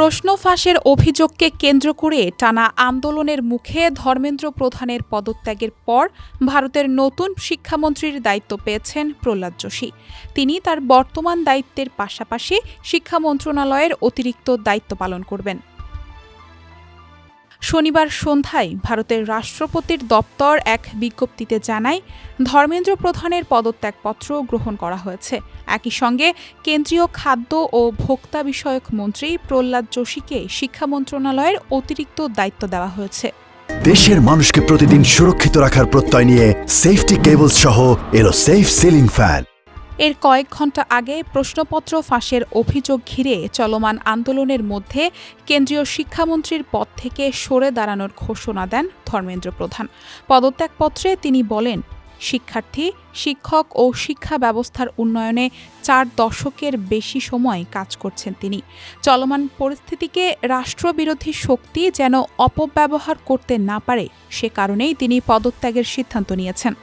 প্রশ্ন ফাঁসের অভিযোগকে কেন্দ্র করে টানা আন্দোলনের মুখে ধর্মেন্দ্র প্রধানের পদত্যাগের পর ভারতের নতুন শিক্ষামন্ত্রীর দায়িত্ব পেয়েছেন প্রহ্লাদ যোশী। তিনি তার বর্তমান দায়িত্বের পাশাপাশি শিক্ষা মন্ত্রণালয়ের অতিরিক্ত দায়িত্ব পালন করবেন। শনিবার সন্ধ্যায় ভারতের রাষ্ট্রপতির দপ্তর এক বিজ্ঞপ্তিতে জানায়, ধর্মেন্দ্র প্রধানের পদত্যাগপত্র গ্রহণ করা হয়েছে। একই সঙ্গে কেন্দ্রীয় খাদ্য ও ভোক্তা বিষয়ক মন্ত্রী প্রহ্লাদ যোশীকে শিক্ষা মন্ত্রণালয়ের অতিরিক্ত দায়িত্ব দেওয়া হয়েছে। দেশের মানুষকে প্রতিদিন সুরক্ষিত রাখার প্রত্যয় নিয়ে সেফটি কেবলস সহ এলো সেফ সিলিং ফ্যান। এর কয়েক ঘণ্টা আগে প্রশ্নপত্র ফাঁসের অভিযোগ ঘিরে চলমান আন্দোলনের মধ্যে কেন্দ্রীয় শিক্ষামন্ত্রীর পদ থেকে সরে দাঁড়ানোর ঘোষণা দেন ধর্মেন্দ্র প্রধান। পদত্যাগপত্রে তিনি বলেন, শিক্ষার্থী, শিক্ষক ও শিক্ষা ব্যবস্থার উন্নয়নে 4 দশকের বেশি সময় কাজ করছেন তিনি। চলমান পরিস্থিতিকে রাষ্ট্রবিরোধী শক্তি যেন অপব্যবহার করতে না পারে, সে কারণেই তিনি পদত্যাগের সিদ্ধান্ত নিয়েছেন।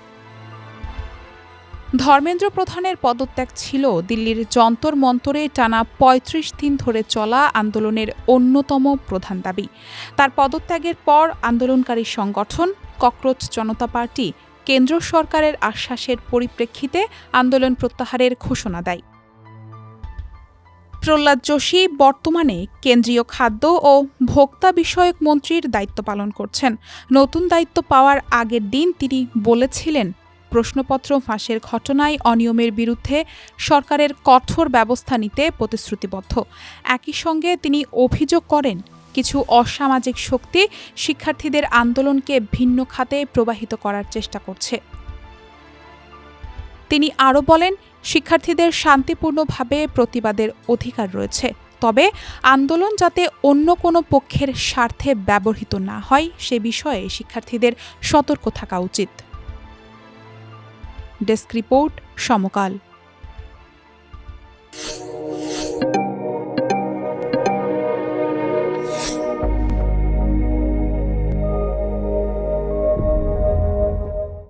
ধর্মেন্দ্র প্রধানের পদত্যাগ ছিল দিল্লির যন্তর মন্তরে টানা ৩৫ দিন ধরে চলা আন্দোলনের অন্যতম প্রধান দাবি। তার পদত্যাগের পর আন্দোলনকারী সংগঠন ককরোচ জনতা পার্টি কেন্দ্র সরকারের আশ্বাসের পরিপ্রেক্ষিতে আন্দোলন প্রত্যাহারের ঘোষণা দেয়। প্রহ্লাদ যোশী বর্তমানে কেন্দ্রীয় খাদ্য ও ভোক্তা বিষয়ক মন্ত্রীর দায়িত্ব পালন করছেন। নতুন দায়িত্ব পাওয়ার আগের দিন তিনি বলেছিলেন, প্রশ্নপত্র ফাঁসের ঘটনায় অনিয়মের বিরুদ্ধে সরকারের কঠোর ব্যবস্থা নিতে প্রতিশ্রুতিবদ্ধ। একই সঙ্গে তিনি অভিযোগ করেন, কিছু অসামাজিক শক্তি শিক্ষার্থীদের আন্দোলনকে ভিন্ন খাতে প্রবাহিত করার চেষ্টা করছে। তিনি আরও বলেন, শিক্ষার্থীদের শান্তিপূর্ণভাবে প্রতিবাদের অধিকার রয়েছে, তবে আন্দোলন যাতে অন্য কোনো পক্ষের স্বার্থে ব্যবহৃত না হয় সে বিষয়ে শিক্ষার্থীদের সতর্ক থাকা উচিত। ডেস্ক রিপোর্ট, সমকাল।